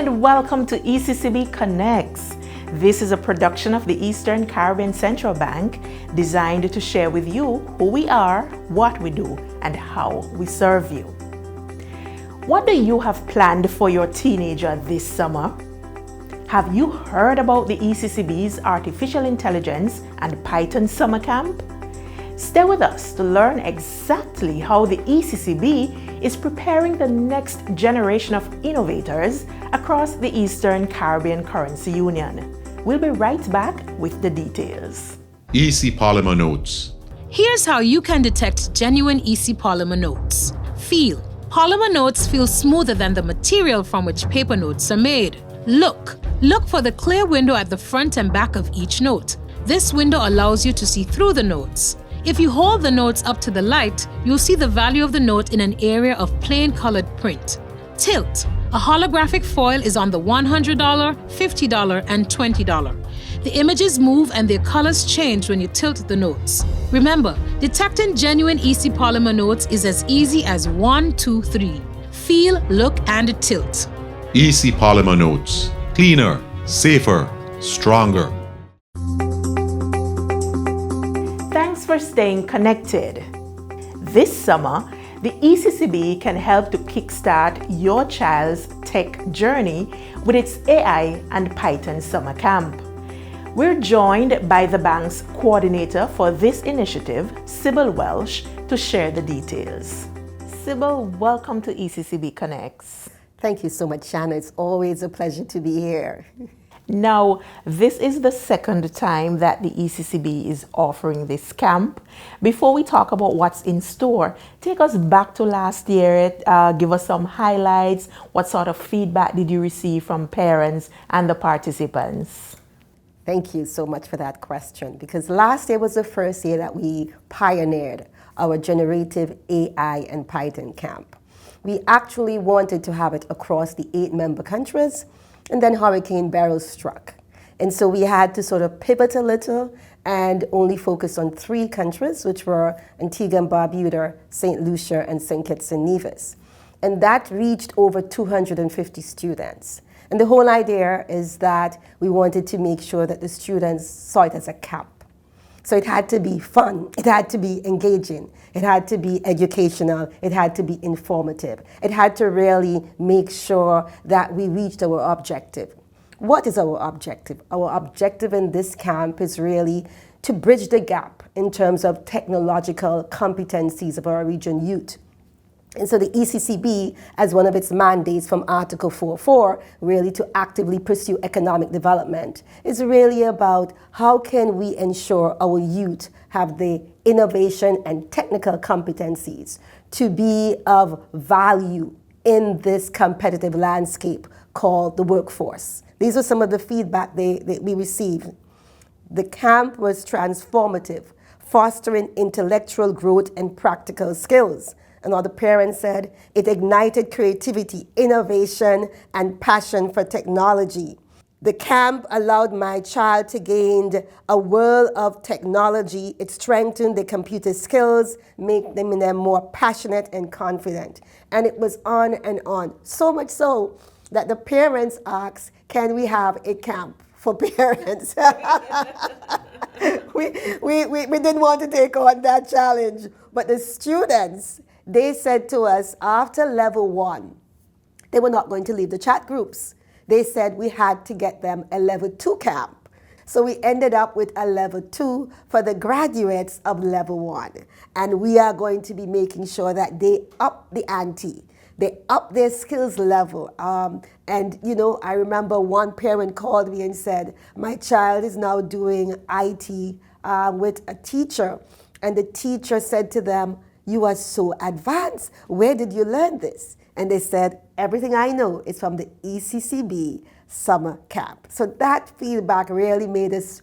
and welcome to ECCB Connects. This is a production of the Eastern Caribbean Central Bank designed to share with you who we are, what we do, and how we serve you. What do you have planned for your teenager this summer? Have you heard about the ECCB's Artificial Intelligence and Python Summer Camp? Stay with us to learn exactly how the ECCB is preparing the next generation of innovators across the Eastern Caribbean Currency Union. We'll be right back with the details. EC Polymer Notes. Here's how you can detect genuine EC Polymer notes. Feel. Polymer notes feel smoother than the material from which paper notes are made. Look. Look for the clear window at the front and back of each note. This window allows you to see through the notes. If you hold the notes up to the light, you'll see the value of the note in an area of plain colored print. Tilt. A holographic foil is on the $100, $50, and $20. The images move and their colors change when you tilt the notes. Remember, detecting genuine EC Polymer notes is as easy as 1, 2, 3. Feel, look, and tilt. EC Polymer Notes. Cleaner, safer, stronger. Thanks for staying connected. This summer, the ECCB can help to kickstart your child's tech journey with its AI and Python Summer Camp. We're joined by the bank's coordinator for this initiative, Sybil Welsh, to share the details. Sybil, welcome to ECCB Connects. Thank you so much, Shanna. It's always a pleasure to be here. Now, this is the second time that the ECCB is offering this camp. Before we talk about what's in store, take us back to last year, give us some highlights. What sort of feedback did you receive from parents and the participants? Thank you so much for that question, because last year was the first year that we pioneered our generative AI and Python camp. We actually wanted to have it across the 8 member countries, and then Hurricane Beryl struck. And so we had to sort of pivot a little and only focus on 3 countries, which were Antigua and Barbuda, St. Lucia, and St. Kitts and Nevis. And that reached over 250 students. And the whole idea is that we wanted to make sure that the students saw it as a camp. So it had to be fun, it had to be engaging, it had to be educational, it had to be informative. It had to really make sure that we reached our objective. What is our objective? Our objective in this camp is really to bridge the gap in terms of technological competencies of our region youth. And so the ECCB, as one of its mandates from Article 4.4, really to actively pursue economic development, is really about how can we ensure our youth have the innovation and technical competencies to be of value in this competitive landscape called the workforce. These are some of the feedback that we received. The camp was transformative, fostering intellectual growth and practical skills. Another parent said, it ignited creativity, innovation, and passion for technology. The camp allowed my child to gain a world of technology. It strengthened their computer skills, made them more passionate and confident. And it was on and on. So much so that the parents asked, can we have a camp for parents? we didn't want to take on that challenge, but the students, they said to us after level 1, they were not going to leave the chat groups. They said we had to get them a level 2 camp. So we ended up with a level 2 for the graduates of level 1. And we are going to be making sure that they up the ante. They up their skills level. And you know, I remember one parent called me and said, my child is now doing IT with a teacher. And the teacher said to them, you are so advanced. Where did you learn this? And they said, everything I know is from the ECCB summer camp. So that feedback really made us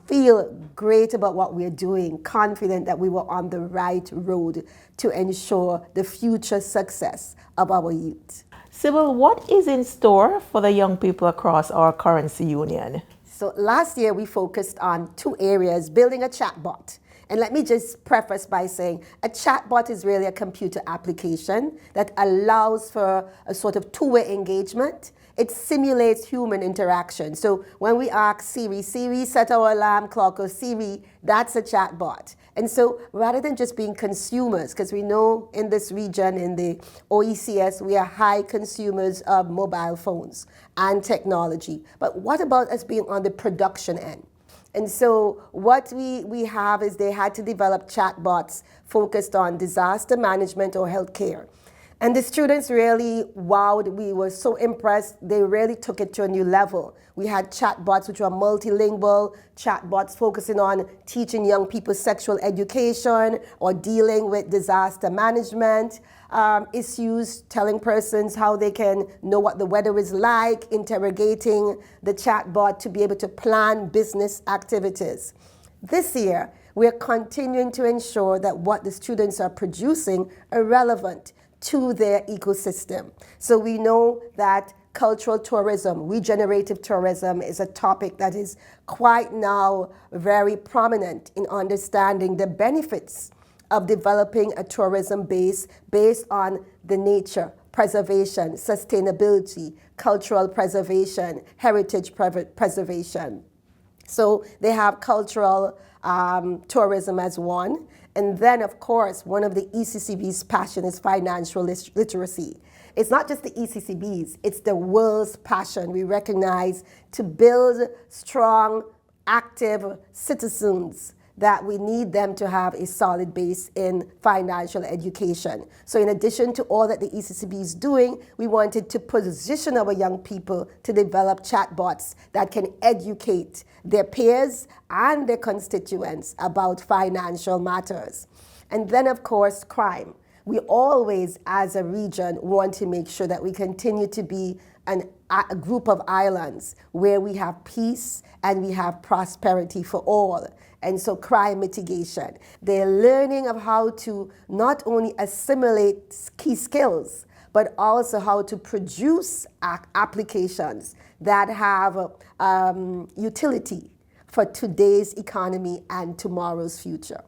feel great about what we're doing, confident that we were on the right road to ensure the future success of our youth. Sybil, what is in store for the young people across our currency union? So last year we focused on 2 areas, building a chatbot. And let me just preface by saying a chatbot is really a computer application that allows for a sort of two-way engagement. it simulates human interaction. So when we ask Siri, Siri, set our alarm clock, or Siri, that's a chatbot. And so rather than just being consumers, because we know in this region, in the OECS, we are high consumers of mobile phones and technology. But what about us being on the production end? And so what we have is they had to develop chatbots focused on disaster management or healthcare. And the students really wowed. We were so impressed. They really took it to a new level. We had chatbots which were multilingual, chatbots focusing on teaching young people sexual education or dealing with disaster management issues, telling persons how they can know what the weather is like, interrogating the chatbot to be able to plan business activities. This year, we're continuing to ensure that what the students are producing are relevant to their ecosystem. So we know that cultural tourism, regenerative tourism, is a topic that is quite now very prominent in understanding the benefits of developing a tourism base based on the nature, preservation, sustainability, cultural preservation, heritage preservation. So they have cultural tourism as one. And then, of course, one of the ECCB's passion is financial literacy. It's not just the ECCB's, it's the world's passion. We recognize to build strong, active citizens that we need them to have a solid base in financial education. So in addition to all that the ECCB is doing, we wanted to position our young people to develop chatbots that can educate their peers and their constituents about financial matters. And then, of course, crime. We always, as a region, want to make sure that we continue to be a group of islands where we have peace and we have prosperity for all. And so crime mitigation. They're learning of how to not only assimilate key skills, but also how to produce applications that have utility for today's economy and tomorrow's future.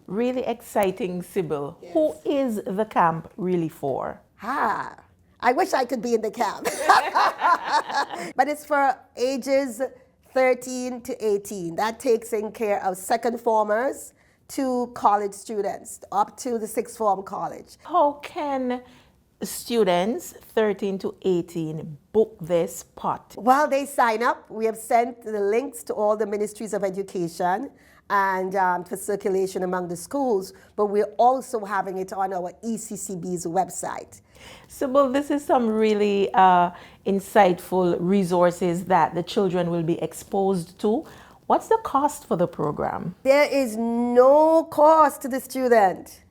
Really exciting, Sybil. Yes. Who is the camp really for? I wish I could be in the camp. But it's for ages 13 to 18. That takes in care of second formers to college students, up to the sixth form college. How can students 13 to 18 book this spot? Well, they sign up. We have sent the links to all the ministries of education and for circulation among the schools, but we're also having it on our ECCB's website. Sybil, this is some really insightful resources that the children will be exposed to. What's the cost for the program? There is no cost to the student.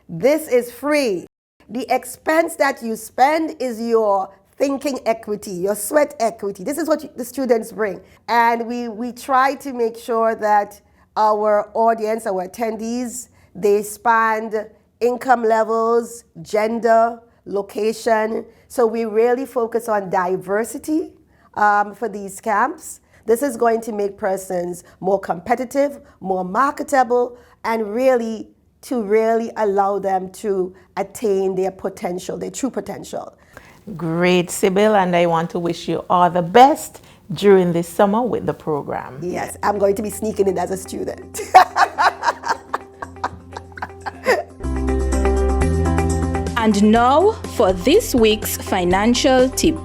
This is free. The expense that you spend is your thinking equity, your sweat equity. This is what the students bring. And we try to make sure that our audience, our attendees, they span income levels, gender, location. So we really focus on diversity for these camps. This is going to make persons more competitive, more marketable, and really allow them to attain their potential, their true potential. Great, Sybil, and I want to wish you all the best during this summer with the program. Yes, I'm going to be sneaking in as a student. And now for this week's financial tip.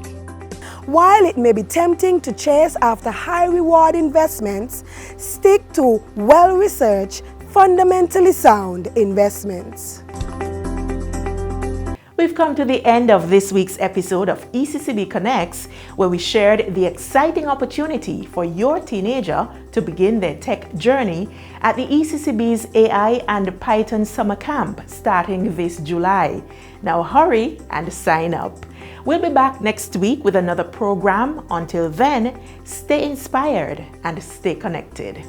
While it may be tempting to chase after high-reward investments, stick to well-researched, fundamentally sound investments. We've come to the end of this week's episode of ECCB Connects, where we shared the exciting opportunity for your teenager to begin their tech journey at the ECCB's AI and Python Summer Camp starting this July. Now hurry and sign up. We'll be back next week with another program. Until then, stay inspired and stay connected.